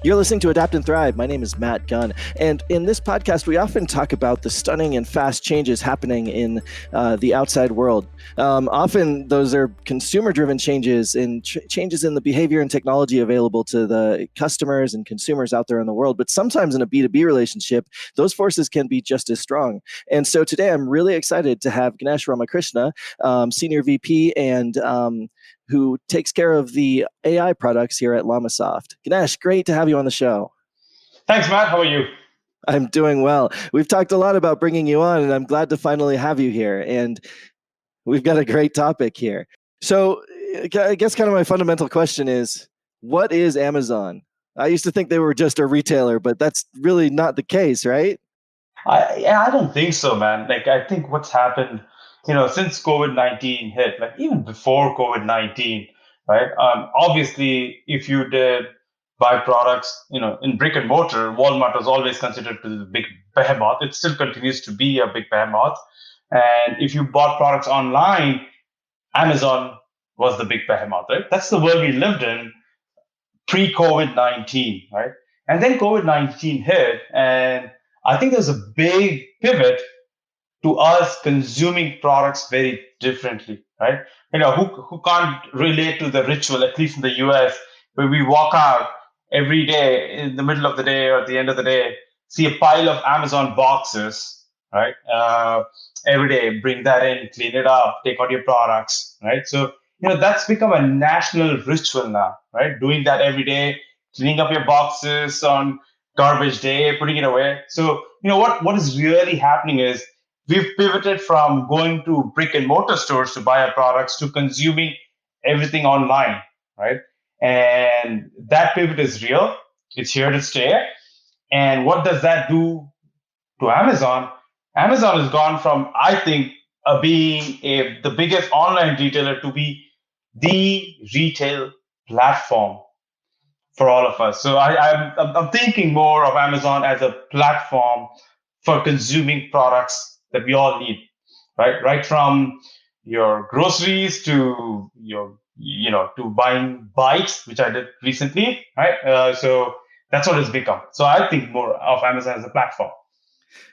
You're listening to Adapt and Thrive. My name is Matt Gunn. And in this podcast, we often talk about the stunning and fast changes happening in the outside world. Often those are consumer-driven changes and changes in the behavior and technology available to the customers and consumers out there in the world. But sometimes in a B2B relationship, those forces can be just as strong. And so today I'm really excited to have Ganesh Ramakrishna, Senior VP and who takes care of the AI products here at LlamaSoft. Ganesh, great to have you on the show. Thanks, Matt. How are you? I'm doing well. We've talked a lot about bringing you on, and I'm glad to finally have you here. And we've got a great topic here. So I guess kind of my fundamental question is, what is Amazon? I used to think they were just a retailer, but that's really not the case, right? I don't think so, man. I think what's happened, since COVID-19 hit, like even before COVID-19, right? Obviously, if you did buy products, in brick and mortar, Walmart was always considered to be the big behemoth. It still continues to be a big behemoth. And if you bought products online, Amazon was the big behemoth, right? That's the world we lived in pre-COVID-19, right? And then COVID-19 hit, and I think there's a big pivot to us consuming products very differently, right? Who can't relate to the ritual, at least in the US, where we walk out every day in the middle of the day or at the end of the day, see a pile of Amazon boxes, right? Every day, bring that in, clean it up, take out your products, right? So, that's become a national ritual now, right? Doing that every day, cleaning up your boxes on garbage day, putting it away. So, what is really happening is we've pivoted from going to brick and mortar stores to buy our products to consuming everything online, right? And that pivot is real. It's here to stay. And what does that do to Amazon? Amazon has gone from, I think, being the biggest online retailer to be the retail platform for all of us. So I'm thinking more of Amazon as a platform for consuming products that we all need, right? Right from your groceries to to buying bikes, which I did recently, right? So that's what it's become. So I think more of Amazon as a platform.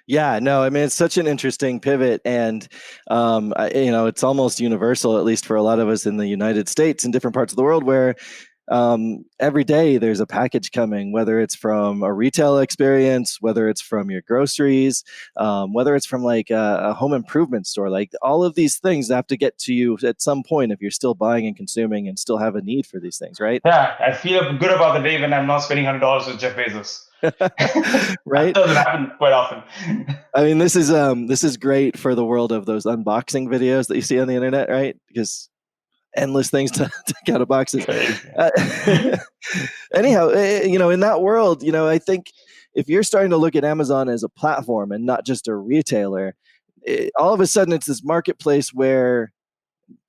Yeah, no, I mean, it's such an interesting pivot, and it's almost universal, at least for a lot of us in the United States and different parts of the world, where every day there's a package coming, whether it's from a retail experience, whether it's from your groceries, whether it's from like a home improvement store. Like all of these things have to get to you at some point if you're still buying and consuming and still have a need for these things, right? Yeah, I feel good about the day when I'm not spending $100 with Jeff Bezos. Right? That doesn't happen quite often. I mean, this is great for the world of those unboxing videos that you see on the internet, right? Because endless things to take out of boxes. Anyhow, in that world, I think if you're starting to look at Amazon as a platform and not just a retailer, all of a sudden it's this marketplace where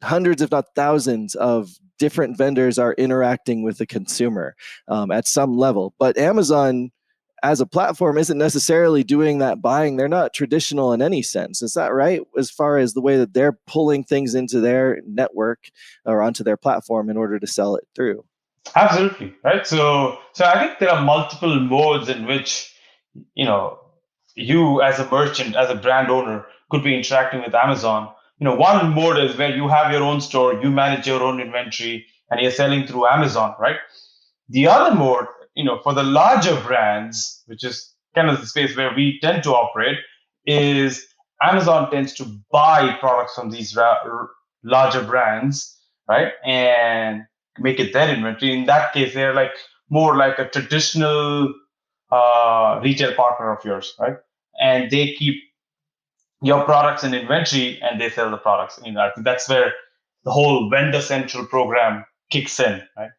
hundreds, if not thousands, of different vendors are interacting with the consumer at some level. But Amazon, as a platform, isn't necessarily doing that buying. They're not traditional in any sense. Is that right? As far as the way that they're pulling things into their network or onto their platform in order to sell it through. Absolutely, right? So I think there are multiple modes in which, you as a merchant, as a brand owner, could be interacting with Amazon. One mode is where you have your own store, you manage your own inventory, and you're selling through Amazon, right? The other mode, for the larger brands, which is kind of the space where we tend to operate, is Amazon tends to buy products from these larger brands, right? And make it their inventory. In that case, they're like more like a traditional retail partner of yours, right? And they keep your products in inventory and they sell the products. I think that's where the whole vendor central program kicks in, right?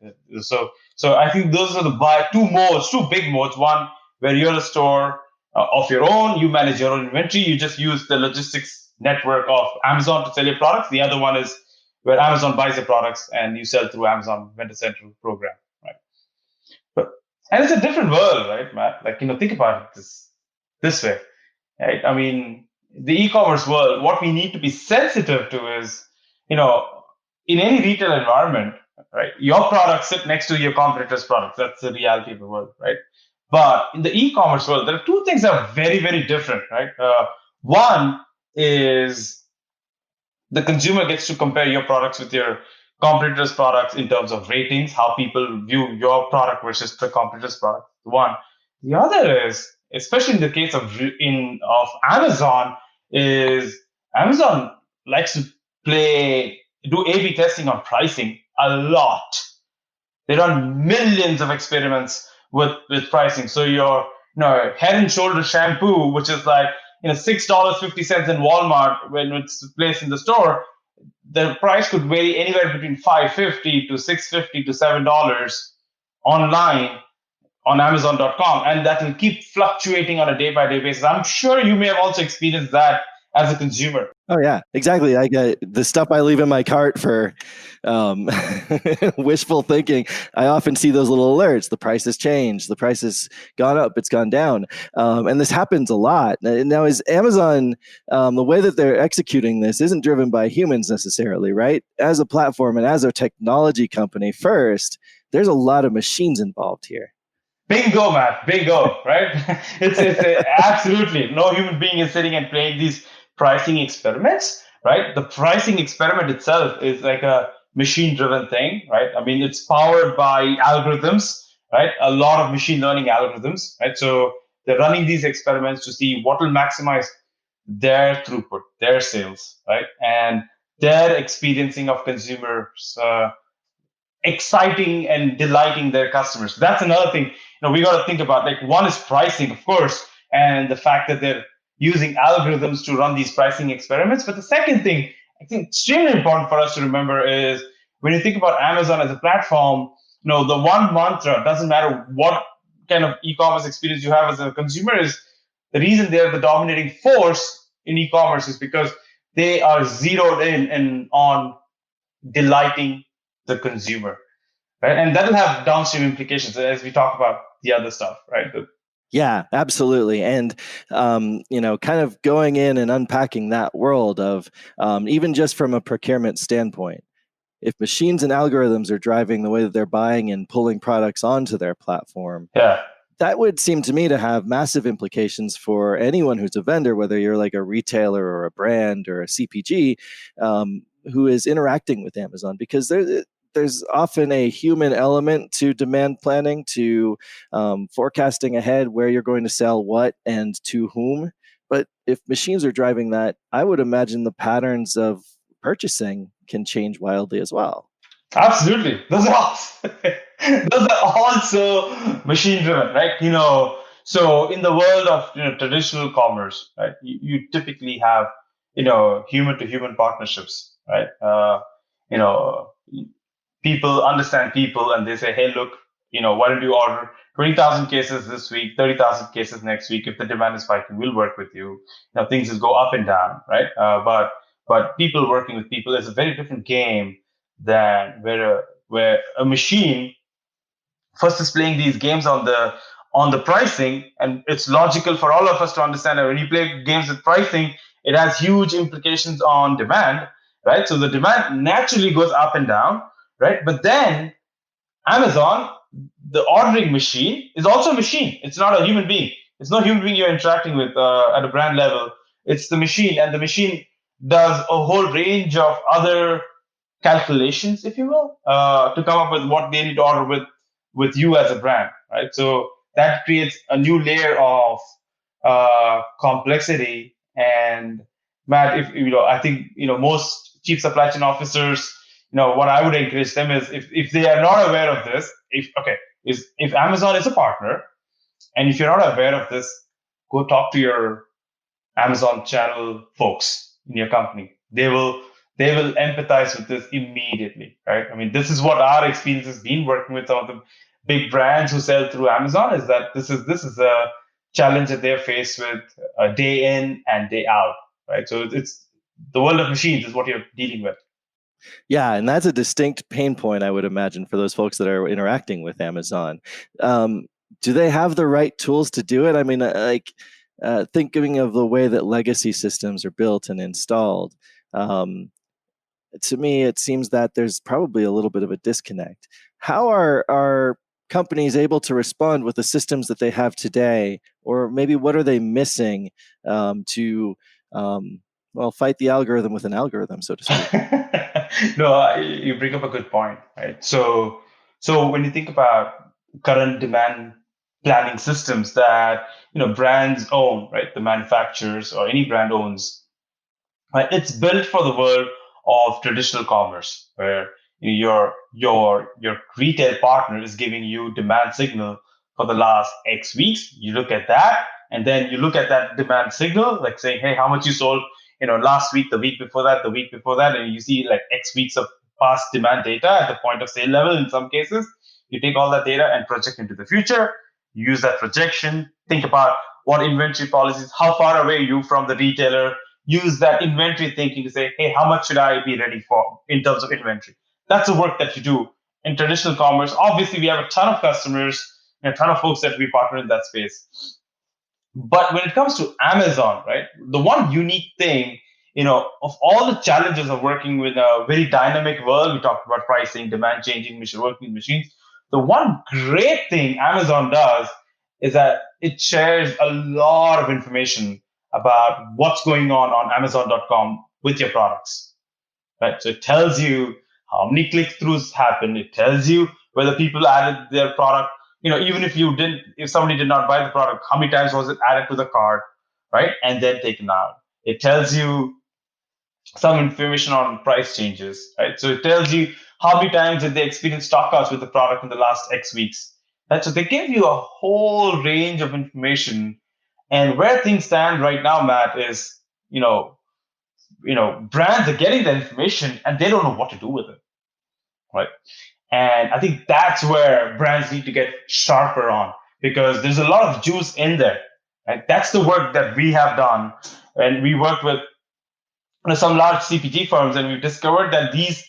So I think those are the two big modes. One where you're a store of your own, you manage your own inventory, you just use the logistics network of Amazon to sell your products. The other one is where Amazon buys your products and you sell through Amazon Vendor Central program, right? And it's a different world, right, Matt? Like, think about it this way, right? I mean, the e-commerce world, what we need to be sensitive to is, in any retail environment, right? Your products sit next to your competitors' products. That's the reality of the world, right? But in the e-commerce world, there are two things that are very, very different, right? One is the consumer gets to compare your products with your competitors' products in terms of ratings, how people view your product versus the competitors' product. One. The other is, especially in the case of Amazon, is Amazon likes to do A/B testing on pricing a lot. They run millions of experiments with pricing. So your Head and Shoulder shampoo, which is like $6.50 in Walmart when it's placed in the store, the price could vary anywhere between 550 to 650 to $7 online on Amazon.com, and that will keep fluctuating on a day-by-day basis. I'm sure you may have also experienced that as a consumer. Oh yeah, exactly. I get the stuff I leave in my cart for wishful thinking. I often see those little alerts. The price has changed. The price has gone up. It's gone down. And this happens a lot. Now, is Amazon, the way that they're executing this isn't driven by humans necessarily, right? As a platform and as a technology company first, there's a lot of machines involved here. Bingo, Matt. Bingo, right? It's absolutely no human being is sitting and playing these pricing experiments, right? The pricing experiment itself is like a machine-driven thing, right? I mean, it's powered by algorithms, right? A lot of machine learning algorithms, right? So they're running these experiments to see what will maximize their throughput, their sales, right? And their experiencing of consumers exciting and delighting their customers. That's another thing we got to think about. Like, one is pricing, of course, and the fact that they're using algorithms to run these pricing experiments. But the second thing I think extremely important for us to remember is when you think about Amazon as a platform, the one mantra, doesn't matter what kind of e-commerce experience you have as a consumer, is the reason they're the dominating force in e-commerce is because they are zeroed in and on delighting the consumer, right? And that'll have downstream implications as we talk about the other stuff, right? Yeah, absolutely. And, kind of going in and unpacking that world of even just from a procurement standpoint, if machines and algorithms are driving the way that they're buying and pulling products onto their platform, Yeah. that would seem to me to have massive implications for anyone who's a vendor, whether you're like a retailer or a brand or a CPG, who is interacting with Amazon, because there's often a human element to demand planning, to forecasting ahead where you're going to sell what and to whom. But if machines are driving that, I would imagine the patterns of purchasing can change wildly as well. Absolutely. Those are also machine driven, right? So in the world of traditional commerce, right, you typically have human to human partnerships, right? You know, people understand people and they say, hey, look, why don't you order 20,000 cases this week, 30,000 cases next week? If the demand is spiking, we'll work with you. Things just go up and down, right? But people working with people is a very different game than where a machine first is playing these games on the pricing, and it's logical for all of us to understand that when you play games with pricing, it has huge implications on demand, right? So the demand naturally goes up and down, right? But then Amazon, the ordering machine, is also a machine. It's not a human being. It's no human being you're interacting with at a brand level. It's the machine, and the machine does a whole range of other calculations, if you will, to come up with what they need to order with you as a brand, right? So that creates a new layer of complexity. And Matt, if I think most chief supply chain officers, what I would encourage them is if they are not aware of this, if Amazon is a partner, and if you're not aware of this, go talk to your Amazon channel folks in your company. They will empathize with this immediately, right? I mean, this is what our experience has been working with some of the big brands who sell through Amazon, is that this is a challenge that they're faced with day in and day out, right? So it's the world of machines is what you're dealing with. Yeah, and that's a distinct pain point, I would imagine, for those folks that are interacting with Amazon. Do they have the right tools to do it? I mean, thinking of the way that legacy systems are built and installed, to me, it seems that there's probably a little bit of a disconnect. How are companies able to respond with the systems that they have today, or maybe what are they missing to well, fight the algorithm with an algorithm, so to speak? No, you bring up a good point, right? So when you think about current demand planning systems that brands own, right? The manufacturers or any brand owns, right? It's built for the world of traditional commerce, where your retail partner is giving you demand signal for the last X weeks. You look at that, and then you look at that demand signal, like saying, "Hey, how much you sold? Last week, the week before that, the week before that," and you see like X weeks of past demand data at the point of sale level. In some cases, you take all that data and project into the future. Use that projection. Think about what inventory policies, how far away are you from the retailer, use that inventory thinking to say, hey, how much should I be ready for in terms of inventory? That's the work that you do in traditional commerce. Obviously, we have a ton of customers and a ton of folks that we partner in that space. But when it comes to Amazon, right, the one unique thing, of all the challenges of working with a very dynamic world, we talked about pricing, demand changing, working with machines. The one great thing Amazon does is that it shares a lot of information about what's going on Amazon.com with your products, right? So it tells you how many click-throughs happened. It tells you whether people added their product. Even if somebody did not buy the product, how many times was it added to the cart, right? And then taken out. It tells you some information on price changes, right? So it tells you how many times did they experience stockouts with the product in the last X weeks. Right? So they give you a whole range of information. And where things stand right now, Matt, is brands are getting the information and they don't know what to do with it, right? And I think that's where brands need to get sharper on, because there's a lot of juice in there. Right? That's the work that we have done, and we worked with some large CPG firms, and we've discovered that these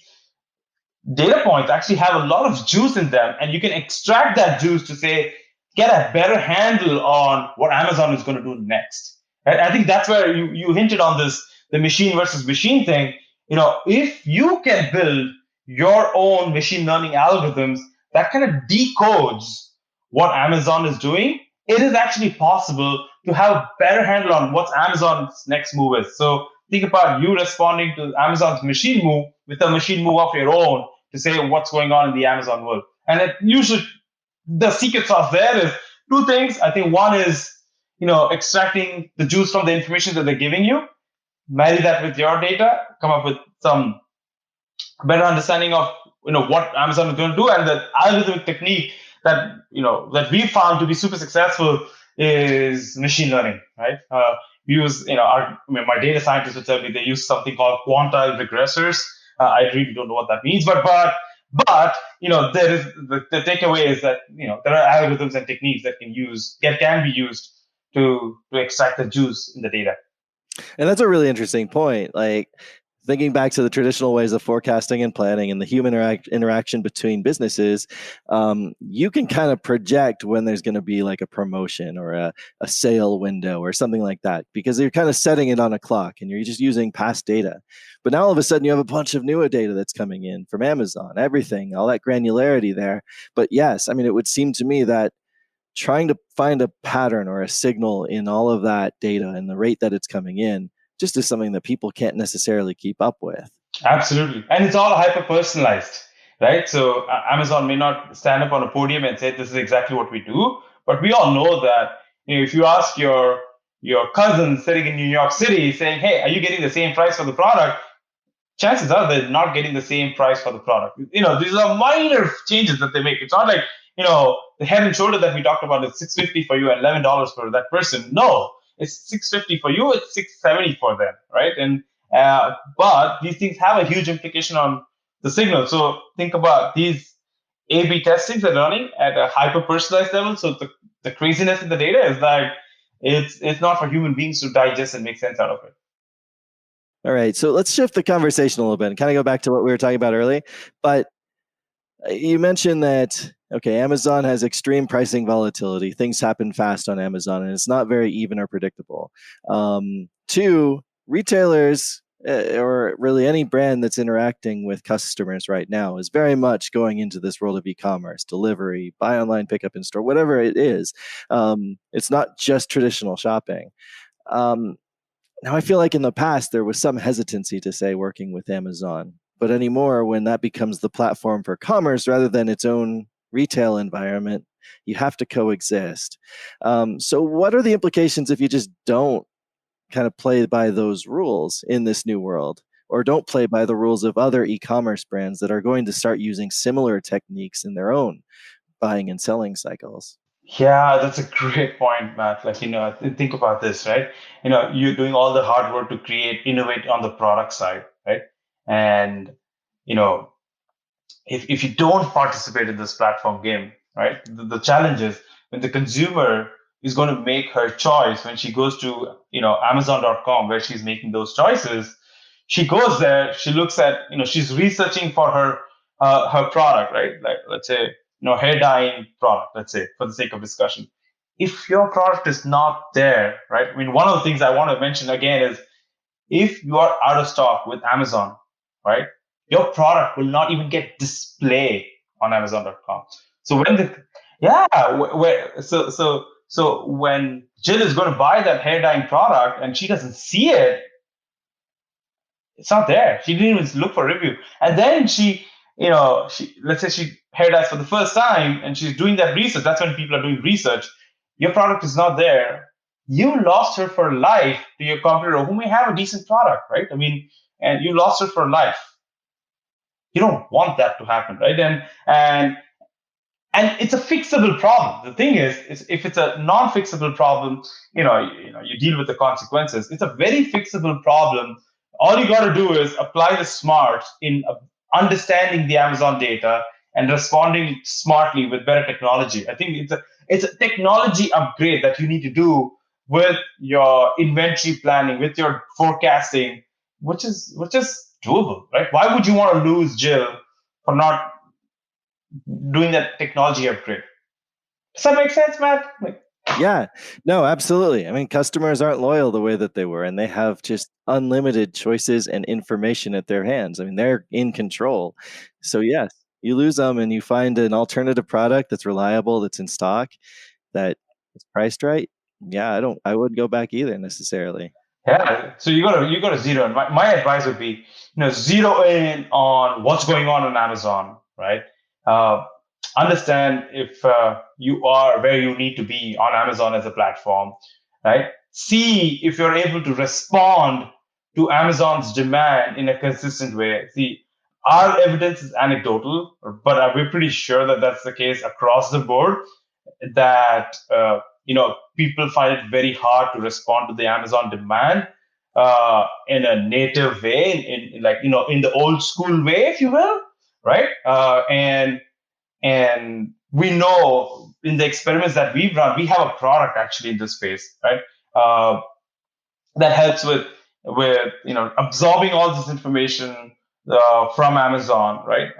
data points actually have a lot of juice in them, and you can extract that juice to say, get a better handle on what Amazon is going to do next. Right? I think that's where you hinted on this, the machine versus machine thing. If you can build your own machine learning algorithms that kind of decodes what Amazon is doing, it is actually possible to have a better handle on what's Amazon's next move is. So think about you responding to Amazon's machine move with a machine move of your own to say what's going on in the Amazon world. And it usually, the secret sauce there is two things. I think one is, extracting the juice from the information that they're giving you, marry that with your data, come up with some better understanding of what Amazon is going to do, and the algorithmic technique that we found to be super successful is machine learning, right? We use my data scientists would tell me they use something called quantile regressors. I really don't know what that means, but there is the takeaway is that there are algorithms and techniques that can be used to extract the juice in the data. And that's a really interesting point. Like, thinking back to the traditional ways of forecasting and planning and the human interaction between businesses, you can kind of project when there's going to be like a promotion or a sale window or something like that, because you're kind of setting it on a clock and you're just using past data. But now all of a sudden you have a bunch of newer data that's coming in from Amazon, everything, all that granularity there. But yes, I mean, it would seem to me that trying to find a pattern or a signal in all of that data and the rate that it's coming in just is something that people can't necessarily keep up with. Absolutely. And it's all hyper personalized, right? So Amazon may not stand up on a podium and say, this is exactly what we do. But we all know that if you ask your cousin sitting in New York City saying, hey, are you getting the same price for the product? Chances are they're not getting the same price for the product. These are minor changes that they make. It's not like, the head and shoulder that we talked about is $6.50 for you and $11 for that person. No, it's $6.50 for you, it's $6.70 for them, right? And but these things have a huge implication on the signal. So think about these A/B testings are running at a hyper personalized level. So the craziness in the data is like it's not for human beings to digest and make sense out of it. All right, so let's shift the conversation a little bit and kind of go back to what we were talking about earlier. But you mentioned that, okay, Amazon has extreme pricing volatility. Things happen fast on Amazon, and it's not very even or predictable. Two, retailers or really any brand that's interacting with customers right now is very much going into this world of e-commerce, delivery, buy online, pick up in store, whatever it is. It's not just traditional shopping. Um, Now, I feel like in the past there was some hesitancy to say working with Amazon, but anymore, when that becomes the platform for commerce rather than its own retail environment, you have to coexist. So, what are the implications if you just don't kind of play by those rules in this new world, or don't play by the rules of other e-commerce brands that are going to start using similar techniques in their own buying and selling cycles? Yeah, that's a great point, Matt. Like, think about this, right? You're doing all the hard work to innovate on the product side, right? And, you know, if you don't participate in this platform game, right? The challenge is when the consumer is going to make her choice when she goes to, Amazon.com where she's making those choices, she goes there, she looks at, she's researching for her product, right? Like, let's say, hair dyeing product, let's say, for the sake of discussion. If your product is not there, right? I mean, one of the things I want to mention again is if you are out of stock with Amazon, right, your product will not even get displayed on Amazon.com. So when the yeah, so when Jill is going to buy that hair dyeing product and she doesn't see it, it's not there. She didn't even look for review. And then she let's say she hair dyes for the first time and she's doing that research. That's when people are doing research. Your product is not there. You lost her for life to your competitor who may have a decent product, right? I mean, and you lost her for life. You don't want that to happen, right? And it's a fixable problem. The thing is if it's a non-fixable problem, you deal with the consequences. It's a very fixable problem. All you got to do is apply the smarts in understanding the Amazon data and responding smartly with better technology. I think it's a technology upgrade that you need to do with your inventory planning, with your forecasting, which is doable, right? Why would you want to lose Jill for not doing that technology upgrade? Does that make sense, Matt? Like, Yeah, no, absolutely. I mean, customers aren't loyal the way that they were, and they have just unlimited choices and information at their hands. I mean, they're in control. So, yes, you lose them and you find an alternative product that's reliable, that's in stock, that is priced right. Yeah, I wouldn't go back either necessarily. yeah. So you gotta zero in. My advice would be, zero in on what's going on Amazon, right? Uh, Understand if you are where you need to be on Amazon as a platform, right? See if you're able to respond to Amazon's demand in a consistent way. See, our evidence is anecdotal, but we're pretty sure that that's the case across the board. That people find it very hard to respond to the Amazon demand in a native way, in like in the old school way, if you will, right? And we know in the experiments that we've run, we have a product actually in this space, right? That helps with absorbing all this information from Amazon, right?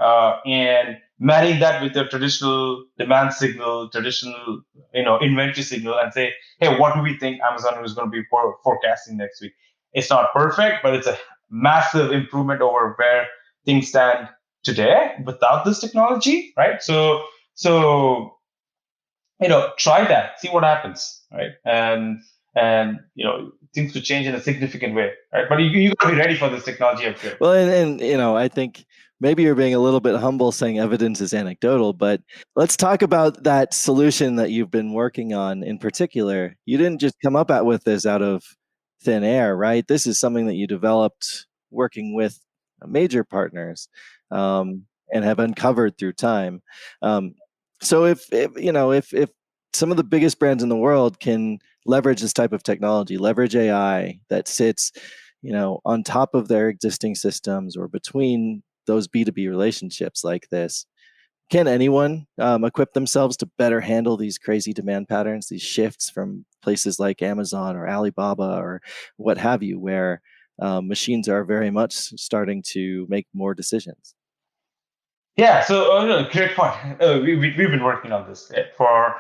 And marrying that with your traditional demand signal, traditional inventory signal, and say, hey, what do we think Amazon is going to be forecasting next week? It's not perfect, but it's a massive improvement over where things stand today without this technology, right? So try that, see what happens, right? And things to change in a significant way, right? But you got to be ready for this technology upgrade. Well, and I think maybe you're being a little bit humble saying evidence is anecdotal, but let's talk about that solution that you've been working on in particular. You didn't just come up with this out of thin air, right? This is something that you developed working with major partners, and have uncovered through time. Um, so if some of the biggest brands in the world can leverage this type of technology, leverage AI that sits on top of their existing systems or between those B2B relationships like this, can anyone equip themselves to better handle these crazy demand patterns, these shifts from places like Amazon or Alibaba or what have you, where machines are very much starting to make more decisions? Yeah, so great point. We've been working on this for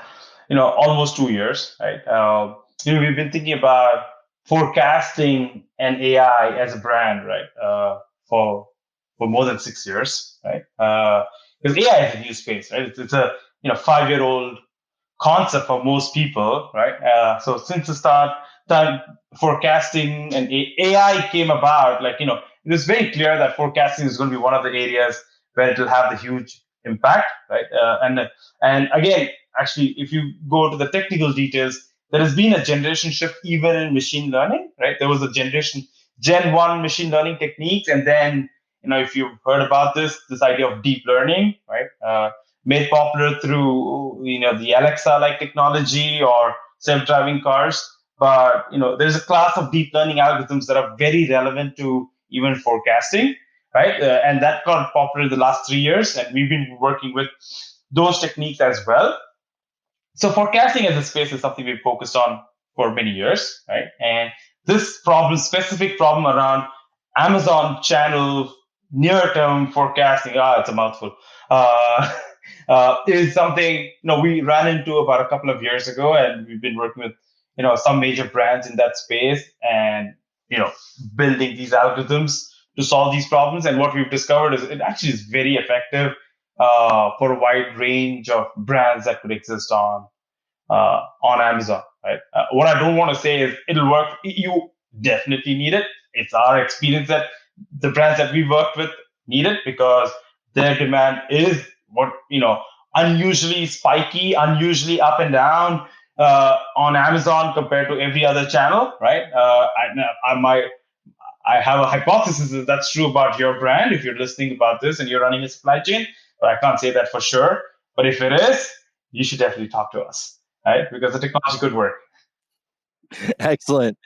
almost 2 years, right? We've been thinking about forecasting and AI as a brand, right? For more than 6 years, right? Because AI is a new space, right? It's a 5-year-old concept for most people, right? So since the start, time forecasting and AI came about, it was very clear that forecasting is going to be one of the areas where it will have the huge impact, right? And again, actually, if you go to the technical details, there has been a generation shift even in machine learning, right? There was a Gen 1 machine learning techniques, and then if you've heard about this idea of deep learning, right? Made popular through the Alexa like technology or self-driving cars. But there's a class of deep learning algorithms that are very relevant to even forecasting, right? And that got popular in the last 3 years, and we've been working with those techniques as well. So forecasting as a space is something we've focused on for many years, right? And this specific problem around Amazon channel near-term forecasting, it's a mouthful, is something we ran into about a couple of years ago, and we've been working with some major brands in that space, and building these algorithms to solve these problems. And what we've discovered is it actually is very effective for a wide range of brands that could exist on Amazon, right? What I don't want to say is it'll work. You definitely need it. It's our experience that the brands that we worked with need it because their demand is unusually spiky, unusually up and down on Amazon compared to every other channel, right? I have a hypothesis that that's true about your brand if you're listening about this and you're running a supply chain, but I can't say that for sure. But if it is, you should definitely talk to us, right? Because the technology could work. Excellent.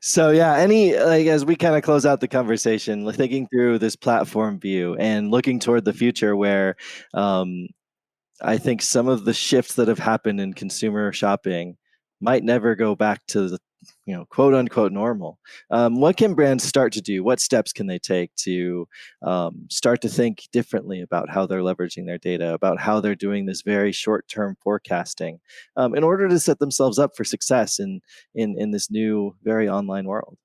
So yeah, as we kind of close out the conversation, thinking through this platform view and looking toward the future where I think some of the shifts that have happened in consumer shopping might never go back to the quote unquote normal. What can brands start to do? What steps can they take to start to think differently about how they're leveraging their data, about how they're doing this very short-term forecasting in order to set themselves up for success in this new, very online world?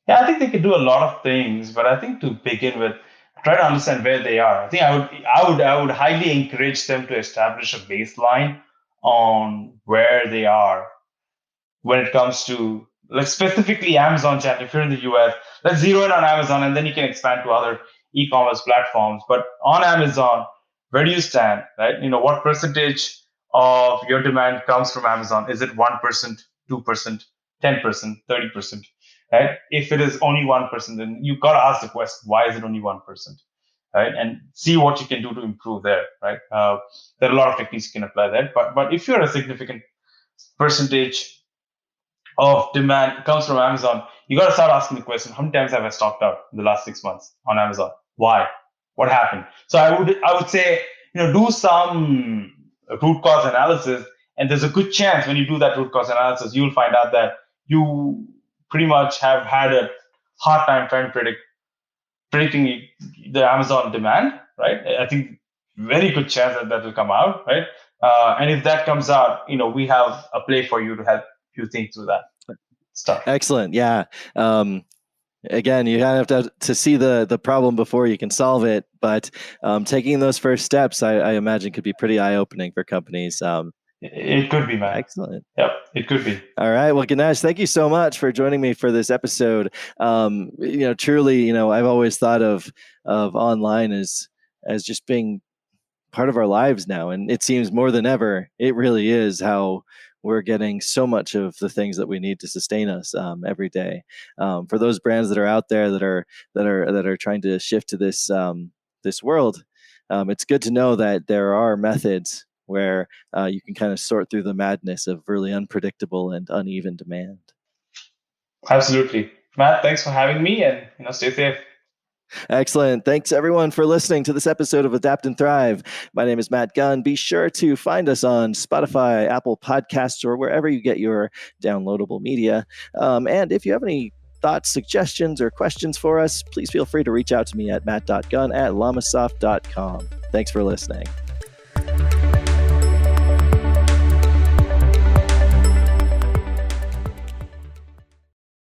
Yeah, I think they can do a lot of things, but I think to begin with, try to understand where they are. I think I would highly encourage them to establish a baseline on where they are when it comes to like specifically Amazon chat. If you're in the US, let's zero in on Amazon and then you can expand to other e-commerce platforms. But on Amazon, where do you stand? Right? What percentage of your demand comes from Amazon? Is it 1%, 2%, 10%, 30%? Right? If it is only 1%, then you gotta ask the question, why is it only 1%? Right? And see what you can do to improve there. Right? There are a lot of techniques you can apply there. But if you're a significant percentage of demand comes from Amazon, you got to start asking the question: how many times have I stocked out in the last 6 months on Amazon? Why? What happened? So I would say do some root cause analysis, and there's a good chance when you do that root cause analysis, you'll find out that you pretty much have had a hard time trying to predicting the Amazon demand, right? I think very good chance that will come out, right? And if that comes out, we have a play for you to help you think through that stuff. Excellent. Yeah. Again, you kind of have to see the problem before you can solve it. But taking those first steps, I imagine, could be pretty eye-opening for companies. It could be, man. Excellent. Yep, it could be. All right. Well, Ganesh, thank you so much for joining me for this episode. Truly, I've always thought of online as just being part of our lives now, and it seems more than ever, it really is how we're getting so much of the things that we need to sustain us every day. For those brands that are out there that are trying to shift to this world, it's good to know that there are methods where you can kind of sort through the madness of really unpredictable and uneven demand. Absolutely, Matt. Thanks for having me, and stay safe. Excellent. Thanks, everyone, for listening to this episode of Adapt and Thrive. My name is Matt Gunn. Be sure to find us on Spotify, Apple Podcasts, or wherever you get your downloadable media. And if you have any thoughts, suggestions, or questions for us, please feel free to reach out to me at matt.gunn@llamasoft.com. Thanks for listening.